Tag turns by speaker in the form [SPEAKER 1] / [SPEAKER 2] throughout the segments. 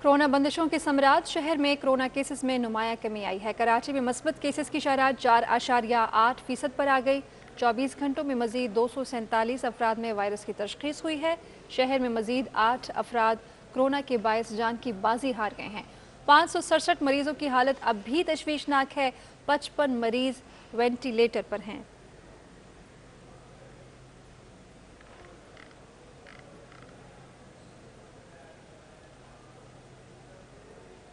[SPEAKER 1] Corona बंदिशों के समरात शहर में कोरोना केसेस में नुमाया कमी आई है। कराची में मस्बत केसेस की शरह 4.8% पर आ गई। 24 घंटों में मजीद 247 अफराद में वायरस की तशखीस हुई है। शहर में मजीद 8 अफराद कोरोना के बायस जान की बाजी हार गए हैं। 567 मरीजों की हालत अब भी तशवीशनाक है। 55 मरीज वेंटिलेटर पर हैं।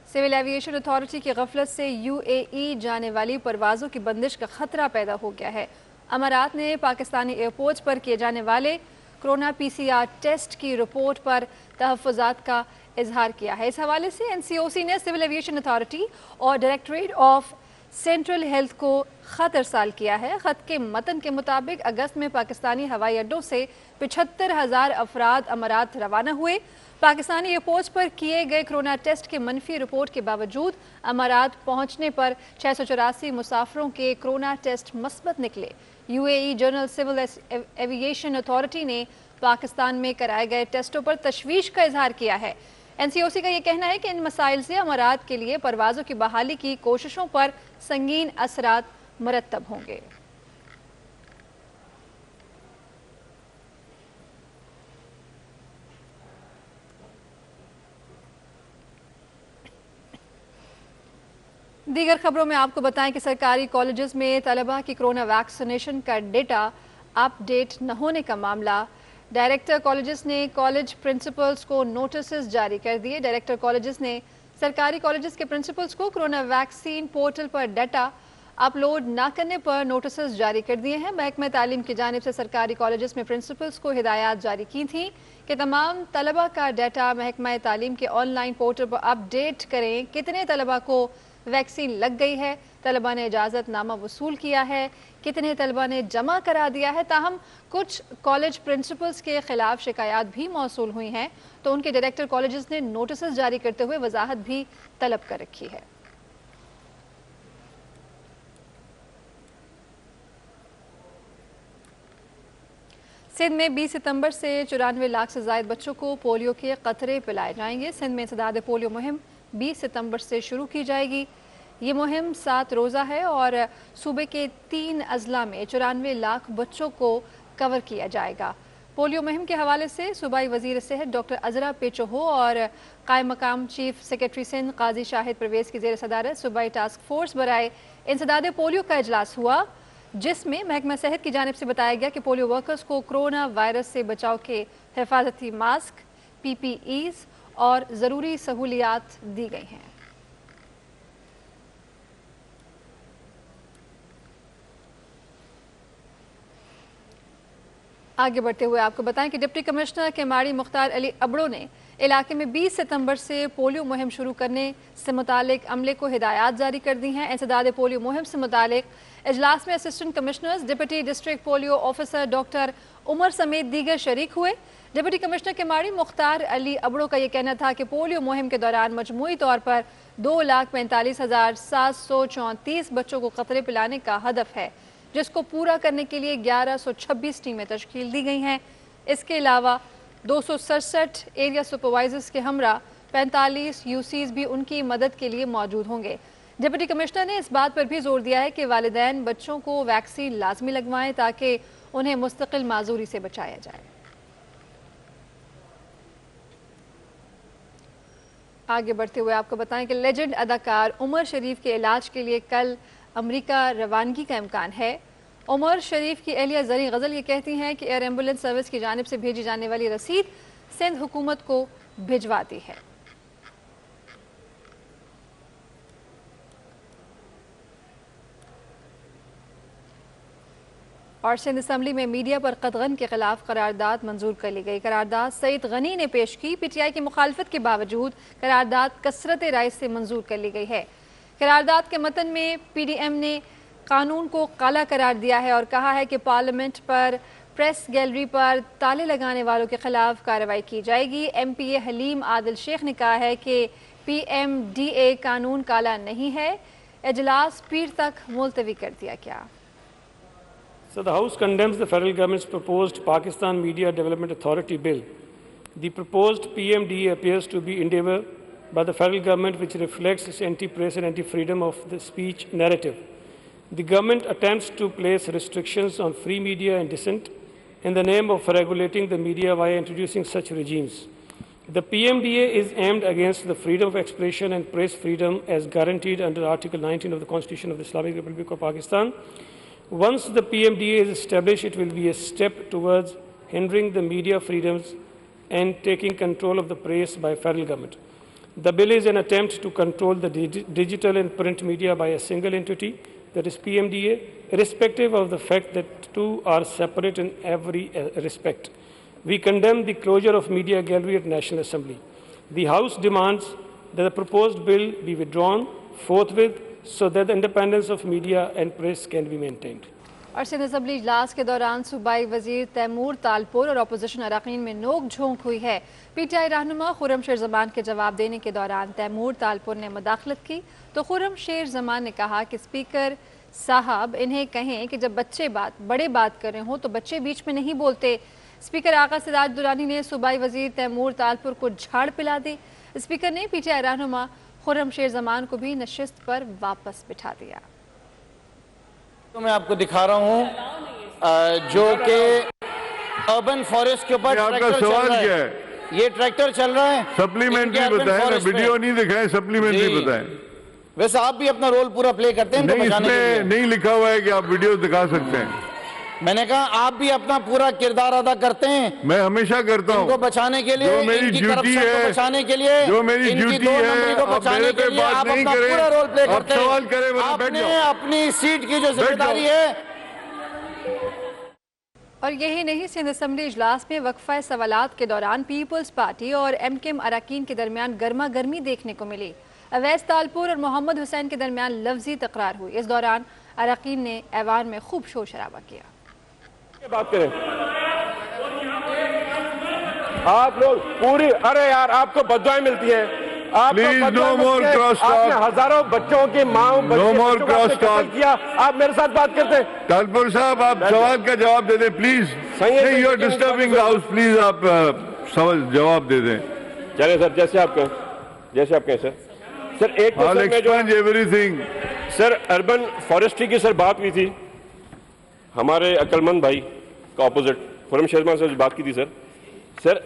[SPEAKER 1] सिविल एविएशन अथॉरिटी की गफलत से यूएई जाने वाली परवाज़ों की बंदिश का खतरा पैदा हो गया है। अमारात ने पाकिस्तानी एयरपोर्ट पर किए जाने वाले कोरोना पीसीआर टेस्ट की रिपोर्ट पर तहफ़्फ़ुज़ात का इजहार किया है। इस हवाले से एनसीओसी ने सिविल एविएशन अथॉरिटी और डायरेक्टरेट ऑफ सेंट्रल हेल्थ को ख़त अरसाल किया है। ख़त के मतन के मुताबिक अगस्त में पाकिस्तानी हवाई अड्डों से 75,000 अफराद अमारात रवाना हुए। पाकिस्तानी एयरपोर्ट पर किए गए कोरोना टेस्ट के मनफी रिपोर्ट के बावजूद अमारात पहुंचने पर 684 मुसाफिरों के कोरोना टेस्ट मस्बत निकले। UAE general civil aviation authority ने पाकिस्तान में कराए गए टेस्टों पर तशवीश का इजहार किया है। एनसीओसी का यह कहना है कि इन मसाइल से अमारात के लिए परवाज़ों की बहाली की कोशिशों पर संगीन असरात मुरतब होंगे। दीगर खबरों में आपको बताएं कि सरकारी कॉलेजेस में तलबा की कोरोना वैक्सीनेशन का डेटा अपडेट न होने का मामला। डायरेक्टर कॉलेजेस ने कॉलेज प्रिंसिपल्स को नोटिस जारी कर दिए। डायरेक्टर कॉलेजेस ने सरकारी कॉलेजेस के प्रिंसिपल्स को कोरोना वैक्सीन पोर्टल पर डाटा अपलोड न करने पर नोटिस जारी कर दिए हैं। महकमा तालीम की जानिब से सरकारी कॉलेजेस में प्रिंसिपल्स को हिदायत जारी की थी कि तमाम तलबा का डाटा महकमा तालीम के ऑनलाइन पोर्टल पर अपडेट करें। कितने तलबा को वैक्सीन लग गई है, तलबा ने इजाज़त नामा वसूल किया है, कितने तलबा ने जमा करा दिया है। ताहम कुछ कॉलेज प्रिंसिपल्स के खिलाफ शिकायत भी मौसूल हुई हैं, तो उनके डायरेक्टर कॉलेजेस ने नोटिस जारी करते हुए वजाहत भी तलब कर रखी है। सिंध में 20 सितंबर से 94 लाख से ज़ायद बच्चों को पोलियो के कतरे पिलाए जाएंगे। सिंध में इंसदाद पोलियो मुहिम 20 सितंबर से शुरू की जाएगी। ये मुहिम 7 रोज़ा है और सूबे के 3 अजला में 94 लाख बच्चों को कवर किया जाएगा। पोलियो मुहिम के हवाले से सूबाई वज़ीर सेहत डॉक्टर अजरा पेचोहो और कायम मकाम चीफ सेक्रेटरी सिंध काजी शाहिद परवेज़ की ज़ेर सदारत सूबाई टास्क फोर्स बराए इंसदाद पोलियो का इजलास हुआ, जिसमें महकमा सेहत की जानिब से बताया गया कि पोलियो वर्कर्स को कोरोना वायरस से बचाव के हिफाजती मास्क, PPEs और ज़रूरी सहूलियात दी गई हैं। आगे बढ़ते हुए आपको बताएं कि डिप्टी कमिश्नर केमाड़ी मुख्तार अली अबड़ो ने इलाके में 20 सितंबर से पोलियो मुहिम शुरू करने से मुतालिक अमले को हिदायत जारी कर दी हैं। इंसदाद पोलियो मुहिम से मुतालिक इजलास में assistant commissioners, deputy district polio officer doctor Umar समेत दीगर शरीक हुए। डिप्टी कमिश्नर केमाड़ी मुख्तार अली अबड़ो का यह कहना था कि पोलियो मुहिम के दौरान मजमूई तौर पर 2,45,734 बच्चों को कतरे पिलाने का हदफ है, जिसको पूरा करने के लिए 1126 टीमें तश्कील दी गई हैं। इसके अलावा 267 एरिया सुपरवाइजर्स के हमरा 45 यूसीज भी उनकी मदद के लिए मौजूद होंगे। डिप्टी कमिश्नर ने इस बात पर भी जोर दिया है कि वालिदैन बच्चों को वैक्सीन लाजमी लगवाएं ताकि उन्हें मुस्तकिल माजूरी से बचाया जाए। आगे बढ़ते हुए आपको बताएं कि लेजेंड अदाकार उमर शरीफ के इलाज के लिए कल अमेरिका रवानगी का इम्कान है। उमर शरीफ की एहलिया जरी गज़ल ये कहती हैं कि एयर एम्बुलेंस सर्विस की जानिब से भेजी जाने वाली रसीद सिंध हुकूमत को भिजवाती है। और सिंध असम्बली में मीडिया पर कतगन के खिलाफ करारदाद मंजूर कर ली गई। करारदाद सईद गनी ने पेश की। PTI की मुखालफत के बावजूद करारदाद कसरत राय से मंजूर कर ली गई है। करारदाद के मतन में PDM ने कानून को काला करार दिया है और कहा है कि पार्लियामेंट पर, प्रेस गैलरी पर ताले लगाने वालों के खिलाफ कार्रवाई की जाएगी। MPA हलीम आदिल शेख ने कहा है कि PMDA कानून काला नहीं है। इजलास पीर तक मुलतवी कर दिया गया।
[SPEAKER 2] So the House condemns the federal government's proposed Pakistan Media Development Authority bill. The proposed PMDA appears to be endeavor by the federal government which reflects its anti-press and anti-freedom of the speech narrative. The government attempts to place restrictions on free media and dissent in the name of regulating the media via introducing such regimes. The PMDA is aimed against the freedom of expression and press freedom as guaranteed under Article 19 of the Constitution of the Islamic Republic of Pakistan. Once the PMDA is established, it will be a step towards hindering the media freedoms and taking control of the press by federal government. The bill is an attempt to control the digital and print media by a single entity, that is PMDA, irrespective of the fact that two are separate in every respect. We condemn the closure of Media Gallery at National Assembly. The House demands that the proposed bill be withdrawn forthwith so that the independence of media and press can be maintained.
[SPEAKER 1] اور Sindh assembly اجلاس کے دوران صوبائی وزیر Timur Talpur اور opposition اراکین میں نوک جھونک ہوئی ہے. پی ٹی آئی رہنما خرم شیر زمان کے جواب دینے کے دوران تیمور تالپور نے مداخلت کی تو خرم شیر زمان نے کہا کہ اسپیکر صاحب انہیں کہیں کہ جب بڑے بات کر رہے ہوں تو بچے بیچ میں نہیں بولتے. اسپیکر آقا سراج درانی نے صوبائی وزیر تیمور تالپور کو جھاڑ پلا دی. اسپیکر نے پی ٹی آئی رہنما خرم شیر زمان کو بھی نشست پر واپس بٹھا دیا.
[SPEAKER 3] تو میں آپ کو دکھا رہا ہوں جو کہ اربن فارسٹ کے اوپر ٹریکٹر چل رہا ہے. یہ ٹریکٹر چل رہا ہے.
[SPEAKER 4] سپلیمنٹری بتائیں, ویڈیو نہیں دکھائیں, سپلیمنٹری بتائیں.
[SPEAKER 3] ویسے آپ بھی اپنا رول پورا پلے کرتے ہیں.
[SPEAKER 4] نہیں, اس میں نہیں لکھا ہوا ہے کہ آپ ویڈیو دکھا سکتے ہیں.
[SPEAKER 3] میں نے کہا آپ بھی اپنا پورا کردار ادا کرتے ہیں.
[SPEAKER 4] میں ہمیشہ کرتا ہوں.
[SPEAKER 3] ان کو بچانے کے لیے,
[SPEAKER 4] میری ڈیوٹی ہے,
[SPEAKER 3] بچانے کے لیے,
[SPEAKER 4] جو میری ڈیوٹی ہے, آپ میرے پہ بات نہیں کریں, آپ سوال کریں, ورنہ بیٹھ جاؤ.
[SPEAKER 3] اپنی سیٹ کی جو ذمہ داری ہے.
[SPEAKER 1] اور یہی نہیں, سندھ اسمبلی اجلاس میں وقفہ سوالات کے دوران پیپلز پارٹی اور ایم کیم اراکین کے درمیان گرما گرمی دیکھنے کو ملی. اویس تالپور اور محمد حسین کے درمیان لفظی تکرار ہوئی. اس دوران اراکین نے ایوان میں خوب شور شرابہ کیا.
[SPEAKER 5] بات کریں آپ لوگ پوری, ارے یار آپ کو بددعائیں ملتی ہیں.
[SPEAKER 4] Please no more cross talk.
[SPEAKER 5] آپ نے ہزاروں بچوں کی ماں
[SPEAKER 4] نو مور کراس ٹاک
[SPEAKER 5] کیا. آپ میرے ساتھ بات کرتے ہیں.
[SPEAKER 4] تالپور صاحب آپ سوال کا جواب دے دیں پلیز. نہیں, you are disturbing the house. Please آپ جواب دے دیں.
[SPEAKER 5] چلیں سر, جیسے آپ کہیں سر. سر ایک تو
[SPEAKER 4] ایوری تھنگ.
[SPEAKER 5] سر اربن فارسٹری کی سر بات ہوئی تھی, ہمارے عقل مند بھائی کا اپوزٹ خرم شیر زمان سے بات کی تھی. سر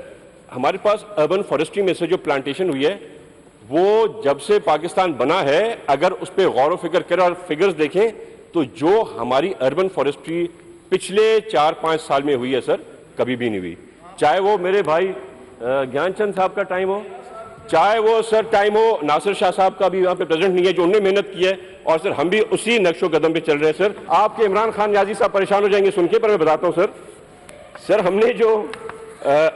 [SPEAKER 5] ہمارے پاس اربن فارسٹری میں سے جو پلانٹیشن ہوئی ہے وہ جب سے پاکستان بنا ہے, اگر اس پہ غور و فکر کریں اور فگرز دیکھیں تو جو ہماری اربن فارسٹری پچھلے 4-5 سال میں ہوئی ہے سر, کبھی بھی نہیں ہوئی. چاہے وہ میرے بھائی گیان چند صاحب کا ٹائم ہو, چاہے وہ سر ٹائم ہو ناصر شاہ صاحب کا بھی یہاں پہ پریزنٹ نہیں ہے, جو انہوں نے محنت کی ہے. اور سر ہم بھی اسی نقش و قدم پہ چل رہے ہیں. سر آپ کے عمران خان نیازی صاحب پریشان ہو جائیں گے سن کے, پر میں بتاتا ہوں سر ہم نے جو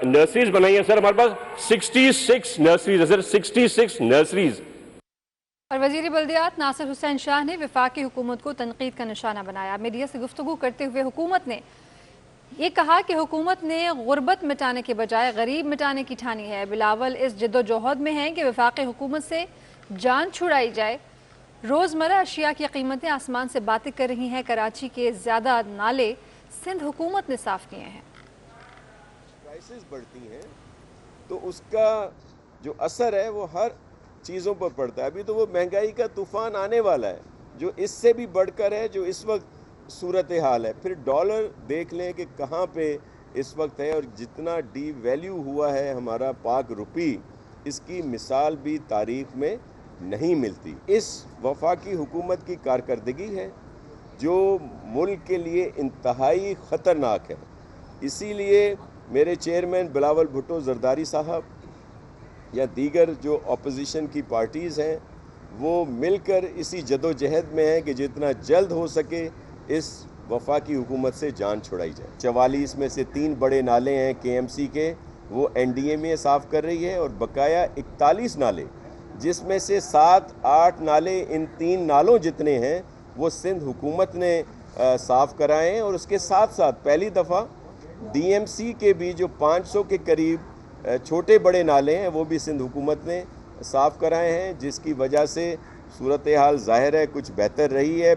[SPEAKER 5] نرسریز بنائی ہیں سر, ہمارے پاس 66 نرسریز ہے سر, 66 نرسریز.
[SPEAKER 1] اور وزیر بلدیات ناصر حسین شاہ نے وفاقی حکومت کو تنقید کا نشانہ بنایا. میڈیا سے گفتگو کرتے ہوئے حکومت نے یہ کہا کہ حکومت نے غربت مٹانے کے بجائے غریب مٹانے کی ٹھانی ہے. بلاول اس جد و جہد میں ہیں کہ وفاقی حکومت سے جان چھڑائی جائے. روزمرہ اشیاء کی قیمتیں آسمان سے باتیں کر رہی ہیں. کراچی کے زیادہ نالے سندھ حکومت نے صاف کیے ہیں.
[SPEAKER 6] پرائسز بڑھتی ہیں تو اس کا جو اثر ہے وہ ہر چیزوں پر پڑتا ہے. ابھی تو وہ مہنگائی کا طوفان آنے والا ہے جو اس سے بھی بڑھ کر ہے, جو اس وقت صورتحال ہے. پھر ڈالر دیکھ لیں کہ کہاں پہ اس وقت ہے, اور جتنا ڈی ویلیو ہوا ہے ہمارا پاک روپی, اس کی مثال بھی تاریخ میں نہیں ملتی. اس وفاقی حکومت کی کارکردگی ہے جو ملک کے لیے انتہائی خطرناک ہے. اسی لیے میرے چیئرمین بلاول بھٹو زرداری صاحب یا دیگر جو اپوزیشن کی پارٹیز ہیں وہ مل کر اسی جد و جہد میں ہیں کہ جتنا جلد ہو سکے اس وفاقی حکومت سے جان چھڑائی جائے. 44 میں سے 3 بڑے نالے ہیں کے ایم سی کے, وہ این ڈی اے میں صاف کر رہی ہے, اور بقایا 41 نالے جس میں سے 7-8 نالے ان 3 نالوں جتنے ہیں وہ سندھ حکومت نے صاف کرائے ہیں. اور اس کے ساتھ ساتھ پہلی دفعہ ڈی ایم سی کے بھی جو 500 کے قریب چھوٹے بڑے نالے ہیں وہ بھی سندھ حکومت نے صاف کرائے ہیں, جس کی وجہ سے صورتحال ظاہر ہے کچھ بہتر رہی ہے.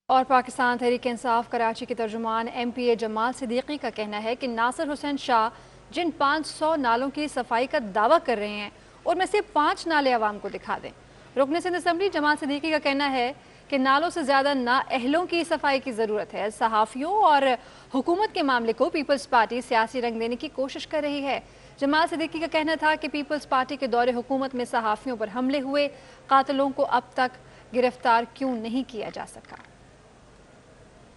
[SPEAKER 1] اور پاکستان تحریک انصاف کراچی کے ترجمان ایم پی اے جمال صدیقی کا کہنا ہے کہ ناصر حسین شاہ جن 500 نالوں کی صفائی کا دعویٰ کر رہے ہیں उनमें से 5 नाले आवाम को दिखा दें। रुकन सिंध असम्बली जमात सिद्दीकी का कहना है कि नालों से ज़्यादा नाअहलों की सफाई की ज़रूरत है। सहाफ़ियों और हुकूमत के मामले को पीपल्स पार्टी सियासी रंग देने की कोशिश कर रही है। जमात सिद्दीकी का कहना था कि पीपल्स पार्टी के दौरे हुकूमत में सहाफ़ियों पर हमले हुए कातिलों को अब तक गिरफ्तार क्यों नहीं किया जा सका।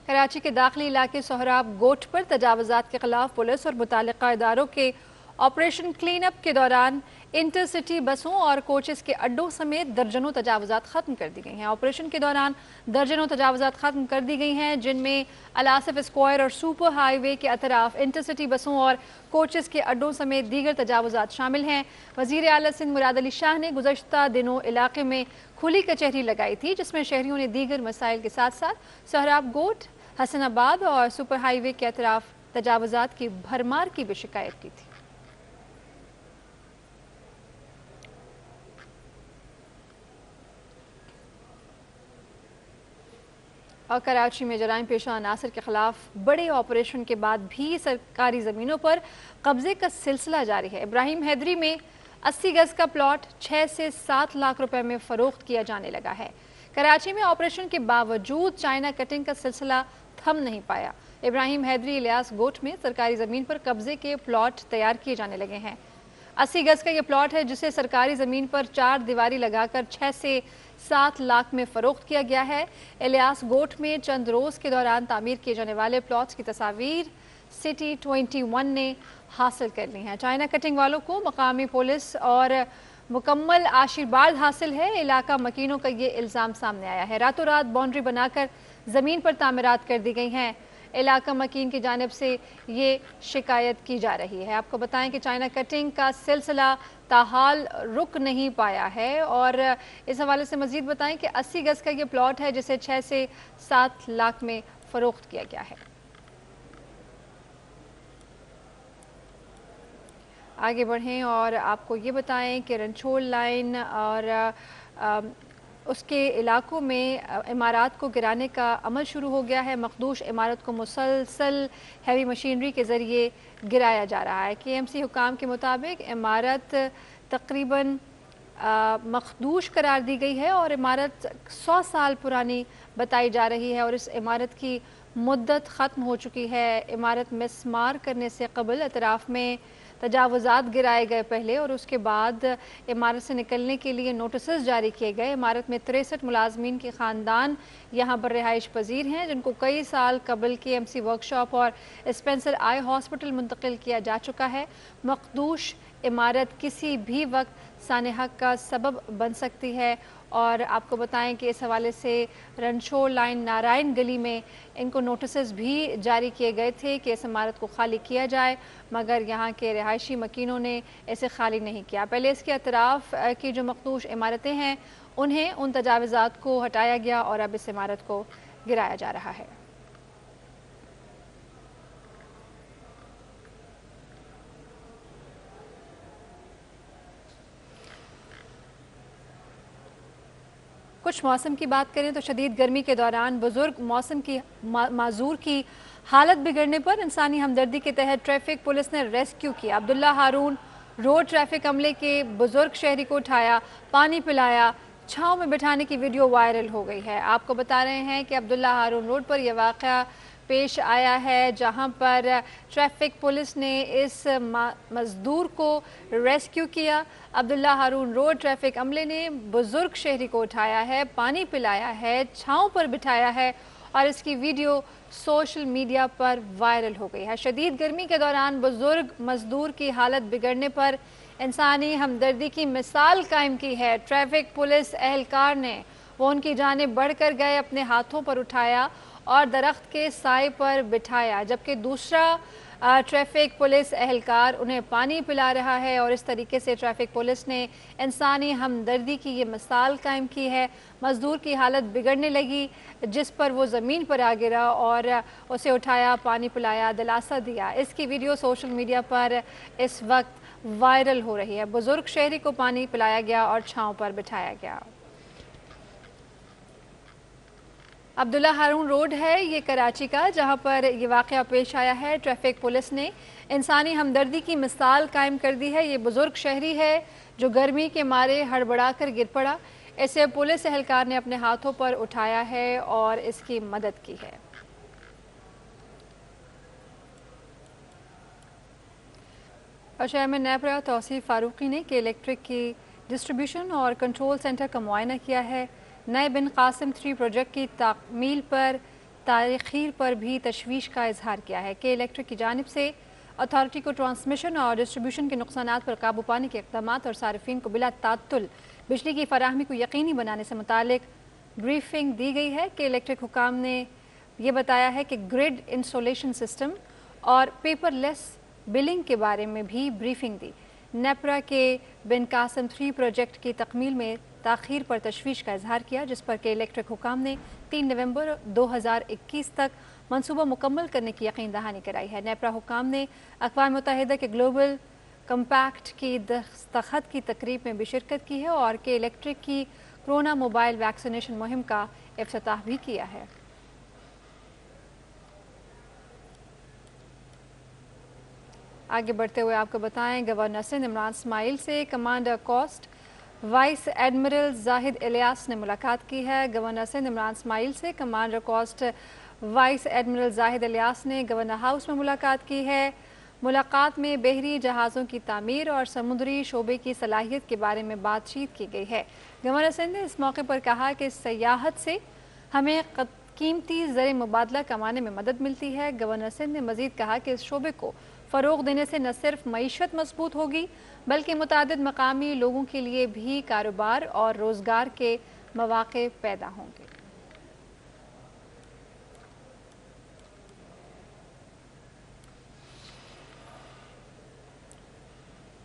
[SPEAKER 1] कराची के दाखिली इलाके सोहराब गोट पर तजावुज़ात के खिलाफ पुलिस और मुतालिका इदारों के ऑपरेशन क्लीन अप के दौरान इंटरसिटी बसों और कोचेस के अड्डों समेत दर्जनों तजावुज़ात ख़त्म कर दी गई हैं। ऑपरेशन के दौरान दर्जनों तजावुज़ात ख़त्म कर दी गई हैं, जिनमें अलासिफ स्क्वायर और सुपर हाईवे के अतराफ इंटरसिटी बसों और कोचेस के अड्डों समेत दीगर तजावुज़ात शामिल हैं। वज़ीर आला सिंध मुराद अली शाह ने गुज़श्ता दिनों इलाके में खुली कचहरी लगाई थी, जिसमें शहरियों ने दीगर मसाइल के साथ साथ सोहराब गोट, हसनाबाद और सुपर हाईवे के अतराफ तजावुज़ात की भरमार की भी शिकायत की थी। और कराची में जराइम पेशा अनासर के खिलाफ बड़े ऑपरेशन के बाद भी सरकारी ज़मीनों पर कब्जे का सिलसिला जारी है। इब्राहिम हैदरी में 80 गज का प्लॉट 6 से 7 लाख रुपए में फ़रोख्त किया जाने लगा है। कराची में ऑपरेशन के बावजूद चाइना कटिंग का सिलसिला थम नहीं पाया। इब्राहिम हैदरी इलियास गोट में सरकारी ज़मीन पर कब्जे के प्लॉट तैयार किए जाने लगे हैं। 80 गज का ये प्लॉट है, जिसे सरकारी ज़मीन पर 4 दीवारी लगाकर 6 से 7 लाख में फ़रोख्त किया गया है। इलियास गोट में चंद रोज़ के दौरान तामीर किए जाने वाले प्लॉट्स की तस्वीर सिटी 21 ने हासिल कर ली हैं। चाइना कटिंग वालों को मकामी पुलिस और मुकम्मल आशीर्वाद हासिल है। इलाका मकीनों का ये इल्ज़ाम सामने आया है। रातों रात बाउंड्री बनाकर ज़मीन पर तामीरात कर दी गई हैं। इलाका मकीन की जानिब से ये शिकायत की जा रही है। आपको बताएं कि चाइना कटिंग का सिलसिला ताहाल रुक नहीं पाया है। और इस हवाले से मज़ीद बताएं कि 80 गज का ये प्लॉट है, जिसे 6 से 7 लाख में फ़रोख्त किया गया है। आगे बढ़ें और आपको ये बताएं कि रंछोड़ लाइन और उसके इलाकों में इमारत को गिराने का अमल शुरू हो गया है। मखदूश इमारत को मुसलसल हैवी मशीनरी के ज़रिए गिराया जा रहा है। KMC हुकाम के मुताबिक इमारत तकरीबन मखदूश करार दी गई है और इमारत 100 साल पुरानी बताई जा रही है और इस इमारत की मुद्दत ख़त्म हो चुकी है। इमारत मिसमार करने से कबल अतराफ़ में तजावुज़ात गिराए गए पहले और उसके बाद इमारत से निकलने के लिए नोटिस जारी किए गए। इमारत में 63 मुलाजमीन के ख़ानदान यहाँ पर रिहाइश पजीर हैं, जिनको कई साल कबल KMC वर्कशॉप और स्पेंसर आई हॉस्पिटल मुंतकिल किया जा चुका है। मखदूश इमारत किसी भी वक्त सानेहक का सबब बन सकती है। और आपको बताएं कि इस हवाले से रंछोड़ लाइन नारायण गली में इनको नोटिस भी जारी किए गए थे कि इस इमारत को खाली किया जाए, मगर यहाँ के रिहायशी मकीनों ने इसे खाली नहीं किया। पहले इसके अतराफ़ की जो मखदूश इमारतें हैं उन्हें उन तजावुज़ात को हटाया गया और अब इस इमारत को गिराया जा रहा है। कुछ मौसम की बात करें तो शदीद गर्मी के दौरान बुजुर्ग मौसम की माजूर की हालत बिगड़ने पर इंसानी हमदर्दी के तहत ट्रैफिक पुलिस ने रेस्क्यू किया। अब्दुल्ला हारून रोड ट्रैफिक अमले के बुजुर्ग शहरी को उठाया, पानी पिलाया, छांव में बिठाने की वीडियो वायरल हो गई है। आपको बता रहे हैं कि अब्दुल्ला हारून रोड पर यह वाक़या पेश आया है, जहां पर ट्रैफिक पुलिस ने इस मजदूर को रेस्क्यू किया। अब्दुल्ला हारून रोड ट्रैफिक अमले ने बुजुर्ग शहरी को उठाया है, पानी पिलाया है, छांव पर बिठाया है और इसकी वीडियो सोशल मीडिया पर वायरल हो गई है। शदीद गर्मी के दौरान बुजुर्ग मजदूर की हालत बिगड़ने पर इंसानी हमदर्दी की मिसाल कायम की है। ट्रैफिक पुलिस एहलकार ने वो उनकी जानिब बढ़कर गए, अपने हाथों पर उठाया और दरख्त के साए पर बिठाया, जबकि दूसरा ट्रैफिक पुलिस एहलकार उन्हें पानी पिला रहा है। और इस तरीके से ट्रैफिक पुलिस ने इंसानी हमदर्दी की ये मिसाल कायम की है। मजदूर की हालत बिगड़ने लगी, जिस पर वो ज़मीन पर आ गिरा और उसे उठाया, पानी पिलाया, दिलासा दिया। इसकी वीडियो सोशल मीडिया पर इस वक्त वायरल हो रही है। बुजुर्ग शहरी को पानी पिलाया गया और छांव पर बिठाया गया। عبداللہ ہارون روڈ ہے یہ کراچی کا، جہاں پر یہ واقعہ پیش آیا ہے۔ ٹریفک پولیس نے انسانی ہمدردی کی مثال قائم کر دی ہے۔ یہ بزرگ شہری ہے جو گرمی کے مارے ہڑبڑا کر گر پڑا۔ اسے پولیس اہلکار نے اپنے ہاتھوں پر اٹھایا ہے اور اس کی مدد کی ہے۔ اور چیئرمین نیپرا توصیف فاروقی نے کہ الیکٹرک کی ڈسٹریبیوشن اور کنٹرول سینٹر کا معائنہ کیا ہے۔ نئے بن قاسم 3 پروجیکٹ کی تکمیل پر تاخیر پر بھی تشویش کا اظہار کیا ہے کہ الیکٹرک کی جانب سے اتھارٹی کو ٹرانسمیشن اور ڈسٹریبیوشن کے نقصانات پر قابو پانے کے اقدامات اور صارفین کو بلا تعطل بجلی کی فراہمی کو یقینی بنانے سے متعلق بریفنگ دی گئی ہے کہ الیکٹرک حکام نے یہ بتایا ہے کہ گریڈ انسولیشن سسٹم اور پیپر لیس بلنگ کے بارے میں بھی بریفنگ دی۔ نیپرا کے بن قاسم 3 پروجیکٹ کی تکمیل میں تاخیر پر تشویش کا اظہار کیا، جس پر کہ الیکٹرک حکام نے 3 نومبر 2021 تک منصوبہ مکمل کرنے کی یقین دہانی کرائی ہے۔ نیپرا حکام نے اقوام متحدہ کے گلوبل کمپیکٹ کی دستخط کی تقریب میں بھی شرکت کی ہے اور کہ الیکٹرک کی کرونا موبائل ویکسینیشن مہم کا افتتاح بھی کیا ہے۔ آگے بڑھتے ہوئے آپ کو بتائیں، گورنر سندھ عمران اسماعیل سے کمانڈر کوسٹ وائس ایڈمرل زاہد الیاس نے ملاقات کی ہے۔ گورنر سندھ عمران اسماعیل سے کمانڈر کوسٹ وائس ایڈمرل زاہد الیاس نے گورنر ہاؤس میں ملاقات کی ہے۔ ملاقات میں بحری جہازوں کی تعمیر اور سمندری شعبے کی صلاحیت کے بارے میں بات چیت کی گئی ہے۔ گورنر سندھ نے اس موقع پر کہا کہ سیاحت سے ہمیں قیمتی زر مبادلہ کمانے میں مدد ملتی ہے۔ گورنر سندھ نے مزید کہا کہ اس شعبے کو فروغ دینے سے نہ صرف معیشت مضبوط ہوگی بلکہ متعدد مقامی لوگوں کے لیے بھی کاروبار اور روزگار کے مواقع پیدا ہوں گے۔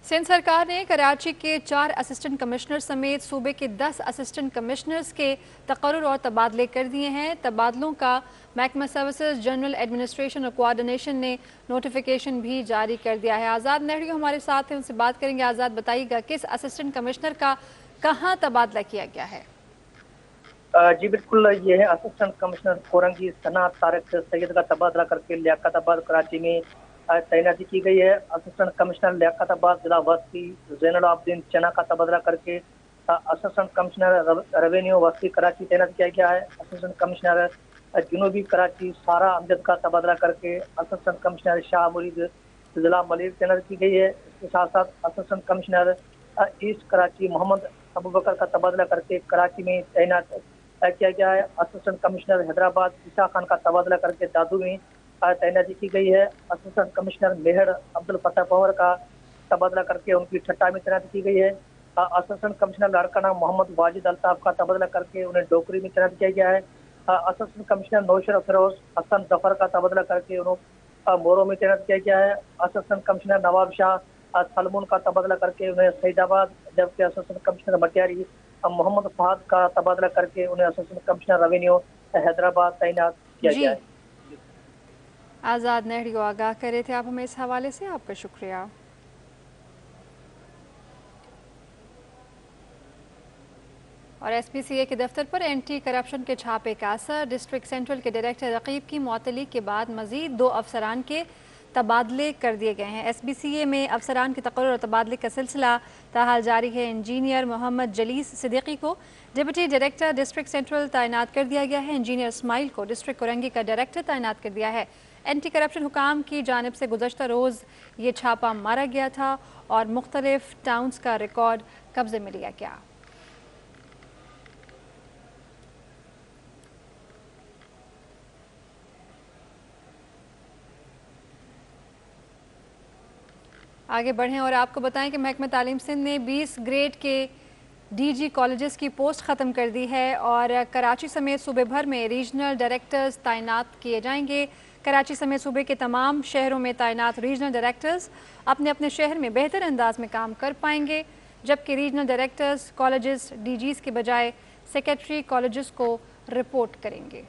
[SPEAKER 1] سندھ سرکار نے کراچی کے 4 اسسٹنٹ کمشنر سمیت صوبے کے 10 اسسٹنٹ کمشنرز کے تقرر اور تبادلے کر دیے ہیں۔ تبادلوں کا محکمہ سروسز جنرل ایڈمنسٹریشن اور کوآرڈینیشن نے نوٹیفیکیشن بھی جاری کر دیا ہے۔ آزاد نہڑیو ہمارے ساتھ ہیں، ان سے بات کریں گے۔ آزاد، بتائیے گا کس اسسٹنٹ کمشنر کا کہاں تبادلہ کیا گیا ہے؟
[SPEAKER 7] جی بالکل، یہ ہے اسسٹنٹ کمشنر کورنگی ثنا طارق سید کا تبادلہ کر کے لیاقت آباد کراچی میں تعیناتی کی گئی ہے۔ اسسٹنٹ کمشنر لیاقت آباد ضلع وسطی زین العابدین چنا کا تبادلہ کر کے اسسٹنٹ کمشنر ریونیو وسطی کراچی تعینات کیا گیا ہے۔ اسسٹنٹ کمشنر جنوبی کراچی سارا امجد کا تبادلہ کر کے اسسٹنٹ کمشنر شاہ مرید ضلع ملیر تعینات کی گئی ہے۔ اس کے ساتھ ساتھ اسسٹنٹ کمشنر ایسٹ کراچی محمد ابوبکر کا تبادلہ کر کے کراچی میں تعینات کیا گیا ہے۔ اسسٹنٹ کمشنر حیدرآباد عیسیٰ خان کا تبادلہ کر کے دادو میں تعیناتی کی گئی ہے۔ اسسٹنٹ کمشنر میہر عبدالفتح پور کا تبادلہ کر کے ان کی ٹھٹا میں تعیناتی کی گئی ہے۔ اسسٹنٹ کمشنر لاڑکانہ محمد واجد الطاف کا تبادلہ کر کے انہیں ڈوکری میں تعینات کیا گیا ہے۔ اسسٹنٹ کمشنر نوشر فیروز حسن ظفر کا تبادلہ کر کے انہوں مورو میں تعینات کیا گیا ہے۔ اسسٹنٹ کمشنر نواب شاہ سلمون کا تبادلہ کر کے انہیں سعید آباد، جبکہ اسسٹنٹ کمشنر مٹیاری محمد فہد کا تبادلہ کر کے انہیں اسسٹنٹ کمشنر ریونیو حیدرآباد تعینات کیا گیا ہے۔
[SPEAKER 1] آزاد نہڑیو آگاہ کر رہے تھے آپ ہمیں اس حوالے سے، آپ کا شکریہ۔ اور ایس پی سی اے کے دفتر پر اینٹی کرپشن کے چھاپے کا اثر، ڈسٹرکٹ سینٹرل کے ڈائریکٹر رقیب کی معطلی کے بعد مزید 2 افسران کے تبادلے کر دیے گئے ہیں۔ ایس بی سی اے میں افسران کے تقرر اور تبادلے کا سلسلہ تاحال جاری ہے۔ انجینئر محمد جلیس صدیقی کو ڈپٹی ڈائریکٹر ڈسٹرکٹ سینٹرل تعینات کر دیا گیا ہے۔ انجینئر اسماعیل کو ڈسٹرکٹ کورنگی کا ڈائریکٹر تعینات کر دیا ہے۔ اینٹی کرپشن حکام کی جانب سے گزشتہ روز یہ چھاپا مارا گیا تھا اور مختلف ٹاؤنز کا ریکارڈ قبضے میں لیا گیا۔ آگے بڑھیں اور آپ کو بتائیں کہ محکمہ تعلیم سندھ نے 20 گریڈ کے ڈی جی کالجز کی پوسٹ ختم کر دی ہے اور کراچی سمیت صوبے بھر میں ریجنل ڈائریکٹرز تعینات کیے جائیں گے۔ کراچی سمیت صوبے کے تمام شہروں میں تعینات ریجنل ڈائریکٹرز اپنے اپنے شہر میں بہتر انداز میں کام کر پائیں گے، جبکہ regional directors colleges D Gs کے بجائے سیکریٹری کالجز کو رپورٹ کریں گے۔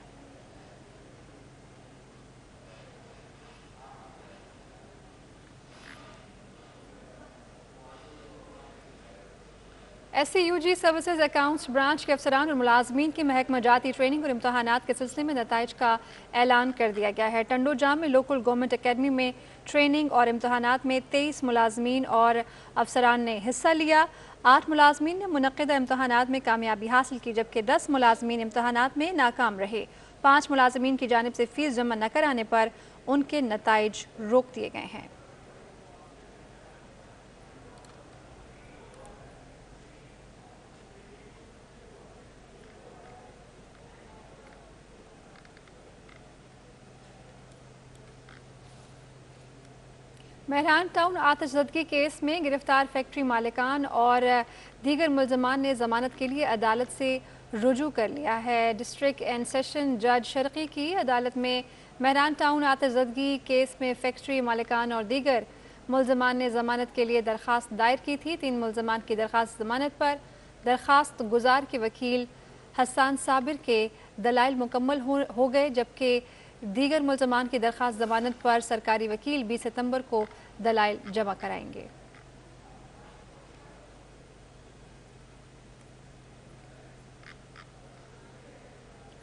[SPEAKER 1] SCUG सर्विसेज अकाउंट्स ब्रांच के अफसरान और मुलाजमीन की महकमा जाती ट्रेनिंग और इम्तहानात के सिलसिले में नताइज का ऐलान कर दिया गया है। टंडोजाम में लोकल गवर्नमेंट अकेडमी में ट्रेनिंग और इम्तहानात में 23 मुलाजमीन और अफसरान ने हिस्सा लिया। 8 मुलाजमीन ने मुनक्किदा इम्तहानात में कामयाबी हासिल की, जबकि 10 मुलाजमीन इम्तहानात में नाकाम रहे। 5 मुलाजमीन की जानिब से फीस जमा न कराने पर उनके नताइज रोक दिए गए हैं। मेहरान टाउन आतिशज़दगी केस में गिरफ्तार फैक्ट्री मालिकान और दीगर मुल्ज़मान ने ज़मानत के लिए अदालत से रुजू कर लिया है। डिस्ट्रिक्ट एंड सेशन जज शर्की की अदालत में मेहरान टाउन आतिशज़दगी केस में फैक्ट्री मालिकान और दीगर मुल्ज़मान ने ज़मानत के लिए दरख्वास्त दायर की थी। 3 मुल्ज़मान की दरख्वास्त ज़मानत पर दरख्वास्त गुजार के वकील हसन साबिर के दलाइल मुकम्मल हो गए, जबकि दीगर मुल्ज़मान की दरख्वास्त ज़मानत पर सरकारी वकील 20 सितंबर को दलाइल जमा कराएंगे।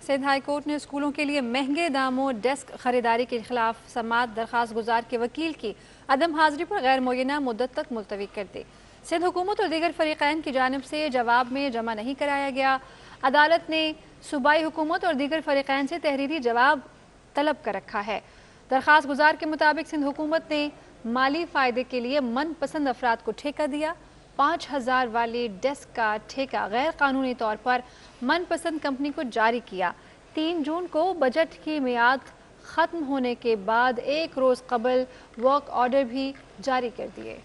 [SPEAKER 1] सिंध हाई कोर्ट ने स्कूलों के लिए महंगे दामों डेस्क खरीदारी के खिलाफ समाअत दरख्वास्त गुजार के वकील की अदम हाजिरी पर गैर मुय्यना मुद्दत तक मुलतवी कर दी। सिंध हुकूमत और दीगर फरीक़ैन की जानिब से जवाब में जमा नहीं कराया गया। अदालत ने सूबाई हुकूमत और दीगर फरीक़ैन से तहरीरी जवाब तलब कर रखा है। दरख्वास्त गुजार के मुताबिक सिंध हुकूमत ने माली फ़ायदे के लिए मनपसंद अफराद को ठेका दिया। 5000 वाली डेस्क का ठेका गैर कानूनी तौर पर मनपसंद कंपनी को जारी किया। 3 जून को बजट की मियाद ख़त्म होने के बाद 1 रोज़ कबल वर्क ऑर्डर भी जारी कर दिए।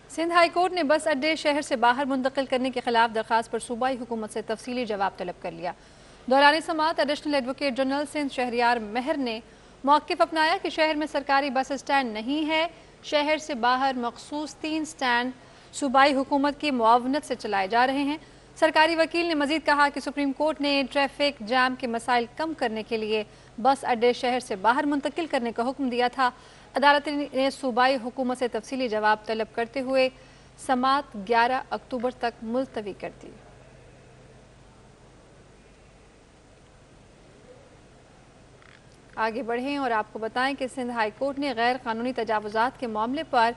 [SPEAKER 1] सिंध हाई कोर्ट ने बस अड्डे शहर से बाहर मुंतकिल करने के खिलाफ दरख्वास्त पर सूबाई हुकूमत से तफसीली जवाब तलब कर लिया। दौरानी समाअत additional advocate general Sindh Shahryar Mahar ने मौक़िफ़ अपनाया कि शहर में सरकारी बस स्टैंड नहीं है। शहर से बाहर मखसूस 3 स्टैंड सूबाई हुकूमत की मुआवनत से चलाए जा रहे हैं। सरकारी वकील ने मजीद कहा कि सुप्रीम कोर्ट ने ट्रैफिक जाम के मसाइल कम करने के लिए बस अड्डे शहर से बाहर मुंतकिल करने का हुक्म दिया था। अदालत ने सूबाई हुकूमत से तफसीली जवाब तलब करते हुए समाअत 11 अक्टूबर तक मुलतवी कर दी। आगे बढ़ें और आपको बताएं कि सिंध हाई कोर्ट ने गैर कानूनी तजावुज़ात के मामले पर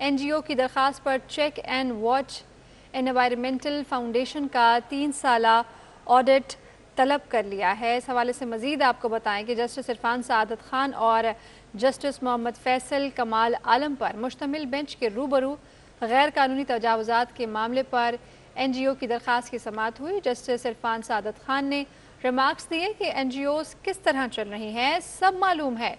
[SPEAKER 1] NGO की दरख्वास्त पर check and watch environmental foundation का 3 साला ऑडिट तलब कर लिया है। इस हवाले से मजीद आपको बताएं कि जस्टिस इरफान सआदत खान और जस्टिस मोहम्मद फैसल कमाल आलम पर मुश्तमिल बेंच के रूबरू गैर कानूनी तजावुज़ात के मामले पर NGO की दरख्वास्त की समाअत हुई। जस्टिस इरफान सआदत खान ने रिमार्क्स दिए कि NGOs किस तरह चल रही हैं सब मालूम है।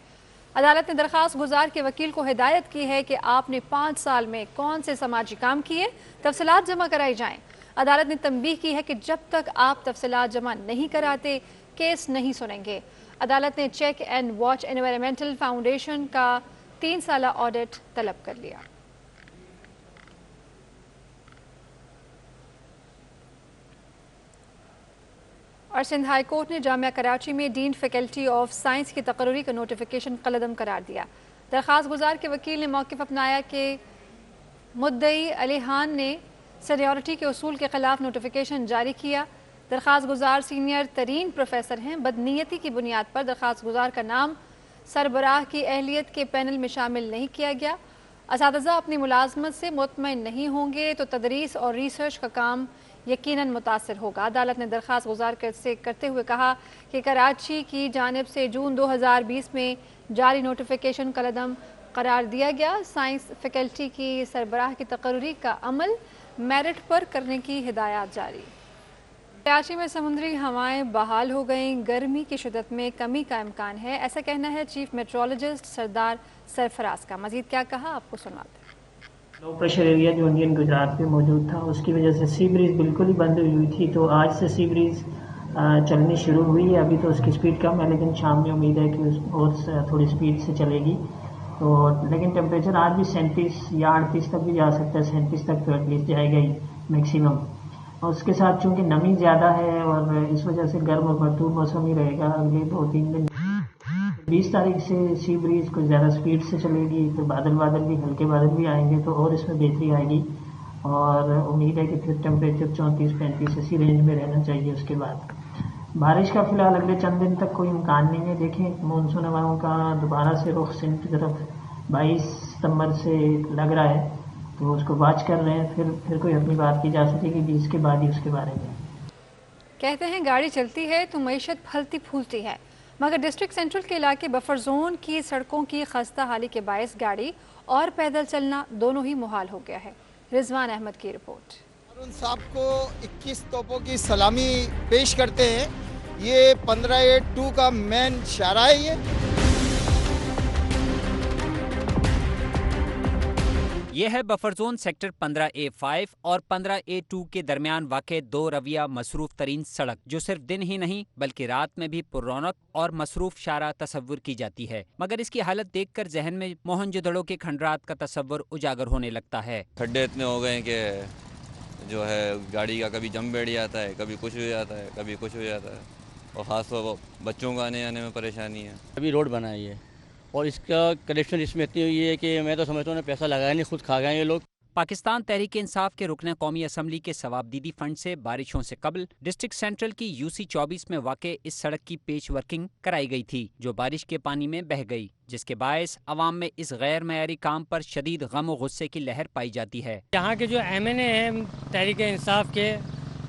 [SPEAKER 1] अदालत ने दरख्वास्त गुजार के वकील को हिदायत की है कि आपने 5 साल में कौन से समाजी काम किए, तफसीलात जमा कराई जाएं। अदालत ने तंबीह की है कि जब तक आप तफसीलात जमा नहीं कराते केस नहीं सुनेंगे। अदालत ने check and watch environmental foundation का 3 साला ऑडिट तलब कर लिया। और सिंध हाई कोर्ट ने जामिया कराची में डीन फैकल्टी ऑफ साइंस की तकर्री का नोटिफिकेशन कलअदम करार दिया। दरख्वास्त गुजार के वकील ने मौक़िफ़ अपनाया कि मुद्दई अली खान ने सीनियरिटी के उसूल के खिलाफ नोटिफिकेशन जारी किया। दरख्वास्त गुजार सीनियर तरीन प्रोफेसर हैं। बदनीयती की बुनियाद पर दरख्वास्त गुजार का नाम सरबराह की अहलियत के पैनल में शामिल नहीं किया गया। असातिज़ा अपनी मुलाजमत से मुतमईन नहीं होंगे तो तदरीस और रिसर्च का काम यकीनन मुतासर होगा। अदालत ने दरख्वास्त गुजार से करते हुए कहा कि कराची की जानिब से जून 2020 में जारी नोटिफिकेशन कलअदम करार दिया गया। साइंस फैकल्टी की सरबराह की तकर्री का अमल मेरिट पर करने की हिदायत जारी। कराची में समुद्री हवाएं बहाल हो गईं। गर्मी की शिद्दत में कमी का इम्कान है, ऐसा कहना है चीफ मेट्रोलॉजिस्ट सरदार सरफराज का। मजीद क्या कहा आपको सुनाते हैं।
[SPEAKER 8] लो प्रेशर एरिया जो इंडियन गुजरात पे मौजूद था उसकी वजह से सी ब्रीज बिल्कुल ही बंद हुई थी, तो आज से सी ब्रीज चलनी शुरू हुई है। अभी तो उसकी स्पीड कम है लेकिन शाम में उम्मीद है कि और थोड़ी स्पीड से चलेगी। तो लेकिन टेम्परेचर आज भी 37 या 38 तक भी जा सकता है। 37 तक तो एटलीस्ट जाएगा ही मैक्सिमम। और उसके साथ चूँकि नमी ज़्यादा है और इस वजह से गर्म और मरतूब मौसम ही रहेगा अगले 2-3 दिन। 20 तारीख से सी ब्रीज कुछ ज़्यादा स्पीड से चलेगी, फिर बादल भी हल्के बादल भी आएंगे तो और इसमें बेहतरी आएगी और उम्मीद है कि फिर टेम्परेचर 34-35 इसी रेंज में रहना चाहिए। उसके बाद बारिश का फिलहाल अगले चंद दिन तक कोई इम्कान नहीं है। देखें मानसून हवाओं का दोबारा से रुख सिंध की तरफ 22 सितंबर से लग रहा है, तो उसको वॉच कर रहे हैं, फिर कोई अपनी बात की जा सकेगी 20 के बाद ही उसके बारे में।
[SPEAKER 1] कहते हैं गाड़ी चलती है तो मईशत फलती फूलती है, मगर डिस्ट्रिक्ट सेंट्रल के इलाके बफर जोन की सड़कों की खस्ता हाली के बायस गाड़ी और पैदल चलना दोनों ही मुहाल हो गया है। रिजवान अहमद की रिपोर्ट।
[SPEAKER 9] हारून साहब को 21 तोपों की सलामी पेश करते हैं। ये 15A2 का मेन इशारा है।
[SPEAKER 10] ये है बफर जोन सेक्टर 15A5 और 15A2 के दरमियान वाक़े दो रविया मसरूफ तरीन सड़क, जो सिर्फ दिन ही नहीं बल्कि रात में भी पुररौनक और मसरूफ शारा तस्वुर की जाती है, मगर इसकी हालत देखकर जहन में मोहनजोदड़ो के खंडरात का तस्वुर उजागर होने लगता है।
[SPEAKER 11] खड्डे इतने हो गए कि जो है गाड़ी का कभी जम बैठ जाता है, कभी कुछ हो जाता है, कभी कुछ हो जाता है, और ख़ास तौर पर बच्चों का आने में परेशानी है।
[SPEAKER 12] अभी रोड बनाई है और इसका कलेक्शन इसमें इतनी हुई है कि मैं तो समझता हूँ पैसा लगाया नहीं, खुद खा गए ये लोग।
[SPEAKER 10] पाकिस्तान तहरीक इंसाफ के रुकन कौमी असम्बली के सवाबदीदी फंड से बारिशों से कबल डिस्ट्रिक्ट सेंट्रल की UC 24 में वाक़े इस सड़क की पेच वर्किंग कराई गई थी, जो बारिश के पानी में बह गई, जिसके बायस अवाम में इस गैर मयारी काम पर शदीद गम और गुस्से की लहर पाई जाती है।
[SPEAKER 13] यहाँ के जो MNA हैं तहरीक इंसाफ के,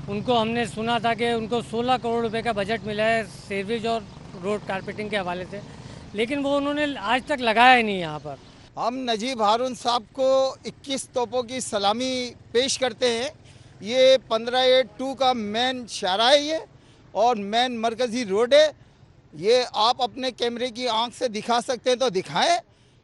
[SPEAKER 13] उनको हमने सुना था कि उनको 16 करोड़ रुपए का बजट मिला है सीवरेज और रोड कारपेटिंग के हवाले से, लेकिन वो उन्होंने आज तक लगाया ही नहीं। यहाँ पर
[SPEAKER 9] हम नजीब हारून साहब को 21 तोपों की सलामी पेश करते हैं। ये 15A2 का मेन इशारा है ये, और मेन मरकज़ी रोड है। ये आप अपने कैमरे की आंख से दिखा सकते हैं तो दिखाएं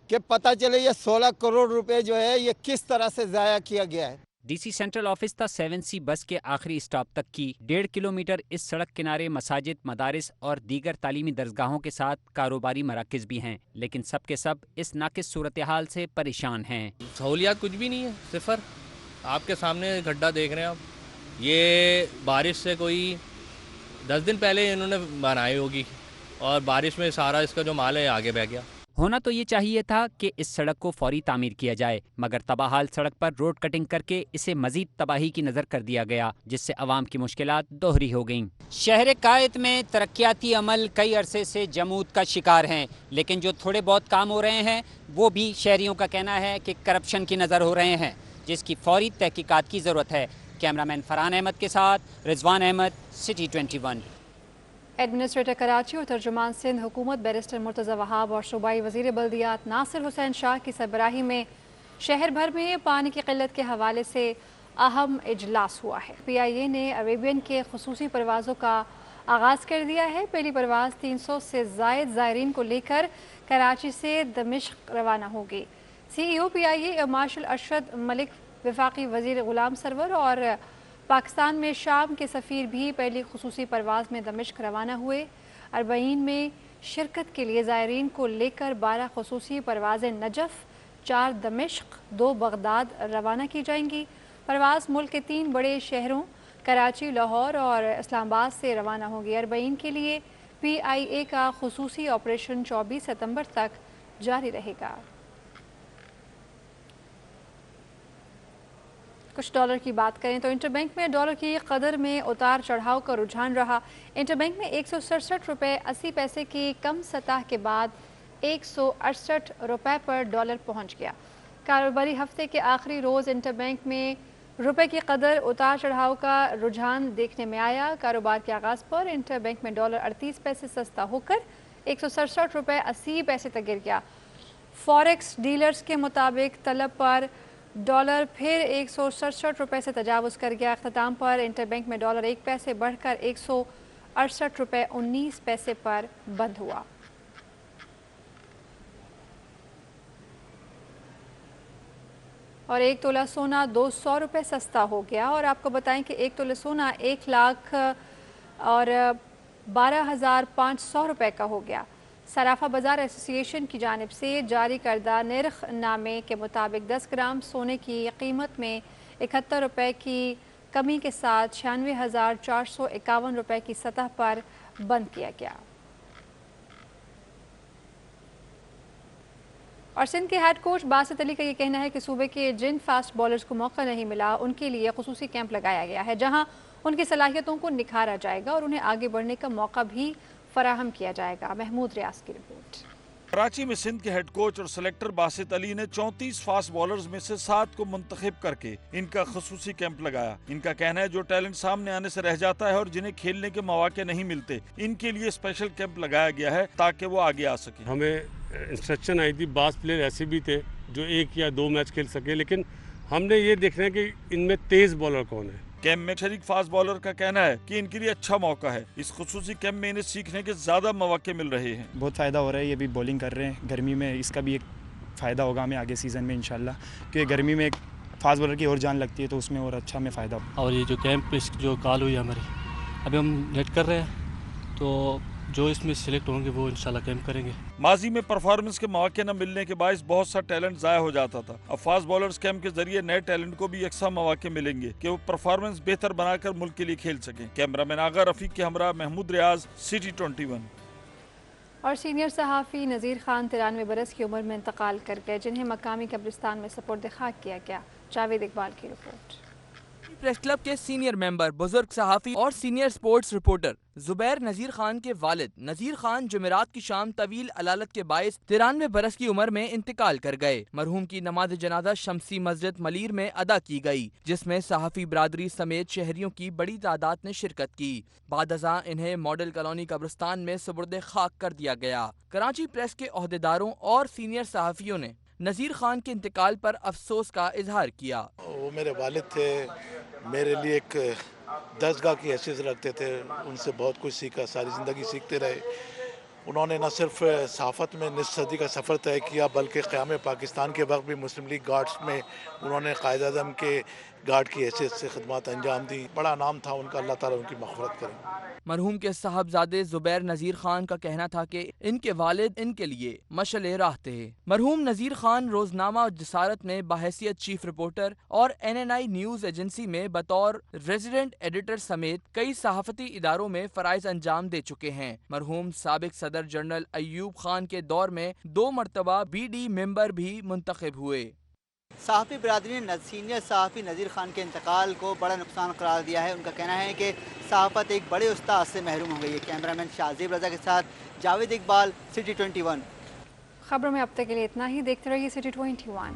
[SPEAKER 9] कि पता चले ये 16 करोड़ रुपए जो है ये किस तरह से ज़ाया किया गया है।
[SPEAKER 10] DC सेंट्रल ऑफिस था 7C बस के आखिरी स्टॉप तक की 1.5 किलोमीटर इस सड़क किनारे मसाजिद, मदारिस और दीगर तालीमी दरगाहों के साथ कारोबारी मराकज़ भी हैं, लेकिन सब के सब इस नाकिस सूरत हाल से परेशान हैं।
[SPEAKER 14] सहूलियात कुछ भी नहीं है, सिफर। आपके सामने गड्ढा देख रहे हैं आप। ये बारिश से कोई 10 दिन पहले इन्होंने बनाई होगी और बारिश में सारा इसका जो माल है आगे बह गया।
[SPEAKER 10] होना तो ये चाहिए था कि इस सड़क को फौरी तामीर किया जाए, मगर तबाहाल सड़क पर रोड कटिंग करके इसे मजीद तबाही की नज़र कर दिया गया, जिससे अवाम की मुश्किलात दोहरी हो गईं। शहर कायद में तरक्याती अमल कई अरसे से जमूद का शिकार हैं, लेकिन जो थोड़े बहुत काम हो रहे हैं वो भी शहरियों का कहना है कि करप्शन की नज़र हो रहे हैं, जिसकी फौरी तहकीकात की ज़रूरत है। कैमरामैन फरहान अहमद के साथ रिजवान अहमद, सिटी 21।
[SPEAKER 1] एडमिनिस्ट्रेटर कराची और तर्जुमान सिंध हुकूमत बैरिस्टर मुर्तज़ा वहाब और सूबाई वज़ीर बल्दियात नासिर हुसैन शाह की सरबराही में शहर भर में पानी की किल्लत के हवाले से अहम इजलास हुआ है। PIA ने अरेबियन के खुसूसी परवाज़ों का आगाज़ कर दिया है। पहली परवाज़ 300 से ज़ायद ज़ायरीन को लेकर कराची से दमिश्क रवाना होगी। CEO PIA marshal Arshad Malik, वफाकी वज़ीर ग़ुलाम सरवर और पाकिस्तान में शाम के सफ़ीर भी पहली खुसूसी परवाज़ में दमिश्क रवाना हुए। 40 में शिरकत के लिए ज़ायरीन को लेकर 12 खुसूसी परवाज़ें नजफ़, 4 दमिश्क, 2 बगदाद रवाना की जाएंगी। परवाज़ मुल्क के 3 बड़े शहरों कराची, लाहौर और इस्लामाबाद से रवाना होगी। 40 के लिए PIA का खुसूसी ऑपरेशन 24 सितंबर तक जारी रहेगा। कुछ डॉलर की बात करें तो इंटरबैंक में डॉलर की कदर में उतार चढ़ाव का रुझान रहा। इंटरबैंक में 167 रुपये 80 पैसे की कम सतह के बाद 168 रुपये पर डॉलर पहुंच गया। कारोबारी हफ्ते के आखिरी रोज़ इंटरबैंक में रुपए की कदर उतार चढ़ाव का रुझान देखने में आया। कारोबार के आगाज़ पर इंटरबैंक में डॉलर 38 पैसे सस्ता होकर 167 रुपये 80 पैसे तक गिर गया। फॉरेक्स डीलर्स के मुताबिक तलब पर डॉलर फिर 167 रुपये से तजावुज़ कर गया। अख्ताम पर इंटरबैंक में डॉलर 1 पैसे बढ़कर 168 रुपये 19 पैसे पर बंद हुआ। और 1 तोला सोना 200 रुपये सस्ता हो गया। और आपको बताएं कि 1 तोला सोना 1,12,500 रुपये का हो गया। सराफा बाज़ार एसोसिएशन की जानिब से जारी करदा निर्ख नामे के मुताबिक 10 ग्राम सोने की कीमत में 71 रुपये की कमी के साथ 96,451 रुपये की सतह पर बंद किया गया। और सिंध के हेड कोच बासित अली का ये कहना है कि सूबे के जिन फास्ट बॉलर्स को मौका नहीं मिला उनके लिए खुसूसी कैंप लगाया गया है, जहां उनकी सलाहियतों को निखारा जाएगा और उन्हें आगे बढ़ने का मौका भी फराहम किया जाएगा। महमूद रियाज की रिपोर्ट।
[SPEAKER 15] कराची में सिंध के हेड कोच और सेलेक्टर बासित अली ने 34 फास्ट बॉलर्स में से 7 को मुंतखब करके इनका खसूसी कैंप लगाया। इनका कहना है जो टैलेंट सामने आने से रह जाता है और जिन्हें खेलने के मौके नहीं मिलते, इनके लिए स्पेशल कैंप लगाया गया है ताकि वो आगे आ सके।
[SPEAKER 16] हमें इंस्ट्रक्शन आई थी, 22 प्लेयर ऐसे भी थे जो 1 या 2 मैच खेल सके, लेकिन हमने ये देखना है कि इनमें तेज बॉलर कौन है।
[SPEAKER 15] कैंप में शरीक फास्ट बॉलर का कहना है कि इनके लिए अच्छा मौका है। इस खुसूसी कैंप में इन्हें सीखने के ज्यादा मौके मिल रहे हैं।
[SPEAKER 17] बहुत फ़ायदा हो रहा है, ये भी बॉलिंग कर रहे हैं गर्मी में, इसका भी एक फ़ायदा होगा हमें आगे सीज़न में इंशाल्लाह, क्योंकि गर्मी में एक फास्ट बॉलर की और जान लगती है तो उसमें और अच्छा हमें फ़ायदा होगा।
[SPEAKER 18] और ये जो कैंप जो कॉल हुई हमारी, अभी हम नेट कर रहे हैं, तो जो इसमें सिलेक्ट होंगे वो इंशाल्लाह कैंप करेंगे।
[SPEAKER 15] माजी में परफॉर्मेंस के मौके न मिलने के बायस बहुत सा टैलेंट ज़ाया हो जाता था। अब फास्ट बॉलर्स कैंप के जरिए नए टैलेंट को भी यकसा मौके मिलेंगे कि वो परफॉर्मेंस बेहतर बनाकर मुल्क के लिए खेल सकें। कैमरामैन आगा रफीक के हमरा महमूद रियाज, सिटी 21।
[SPEAKER 1] और सीनियर सहाफ़ी नज़ीर खान 93 बरस की उम्र में इंतकाल कर गए, जिन्हें मकामी कब्रिस्तान में सपुर्द खाक किया गया। जावेद इकबाल की रिपोर्ट।
[SPEAKER 19] प्रेस क्लब के सीनियर मेंबर, बुजुर्ग सहाफ़ी और सीनियर स्पोर्ट्स रिपोर्टर जुबैर नज़ीर खान के वालिद नज़ीर खान जुमेरात की शाम तवील अलालत के बायस 93 बरस की उम्र में इंतकाल कर गए। मरहूम की नमाज जनाजा शमसी मस्जिद मलीर में अदा की गई, जिसमें सहाफ़ी बरादरी समेत शहरियों की बड़ी तादाद ने शिरकत की। बाद अज़ां इन्हें मॉडल कॉलोनी कब्रिस्तान में सुपुर्द खाक कर दिया गया। कराची प्रेस के ओहदेदारों और सीनियर सहाफ़ियों ने नज़ीर खान के इंतकाल पर अफसोस का इजहार किया।
[SPEAKER 20] वो मेरे वालिद थे, मेरे लिए एक दर्जगाह की हैसियत रखते थे, उनसे बहुत कुछ सीखा, सारी ज़िंदगी सीखते रहे। उन्होंने न सिर्फ सहाफ़त में निस्फ सदी का सफ़र तय किया, बल्कि क़याम पाकिस्तान के वक्त भी मुस्लिम लीग गार्ड्स में उन्होंने कायद आज़म के गार्ड की हैसियत से खिदमत अंजाम दी। बड़ा नाम था उनका, अल्लाह ताला उनकी मग़फ़िरत करे।
[SPEAKER 19] मरहूम के साहबजादे जुबैर नज़ीर खान का कहना था कि इनके वालिद इनके लिए मशअले राह थे। मरहूम नज़ीर खान रोजनामा जसारत में बाहैसियत चीफ रिपोर्टर और NNI न्यूज़ एजेंसी में बतौर रेजिडेंट एडिटर समेत कई सहाफ़ती इदारों में फ़राइज़ अंजाम दे चुके हैं। मरहूम साबिक सदर जनरल अयूब खान के दौर में 2 मरतबा BD मेंबर भी मुंतखब हुए।
[SPEAKER 21] सहाफ़ी बरादरी ने सीनियर सहाफ़ी नज़ीर खान के इंतकाल को बड़ा नुकसान करार दिया है। उनका कहना है कि सहाफ़त एक बड़े उस्ताद से महरूम हो गई है। कैमरामैन शाहज़ेब रज़ा के साथ जावेद इकबाल, सिटी 21।
[SPEAKER 1] खबरों में अब तक के लिए इतना ही। देखते रहिए सिटी 21।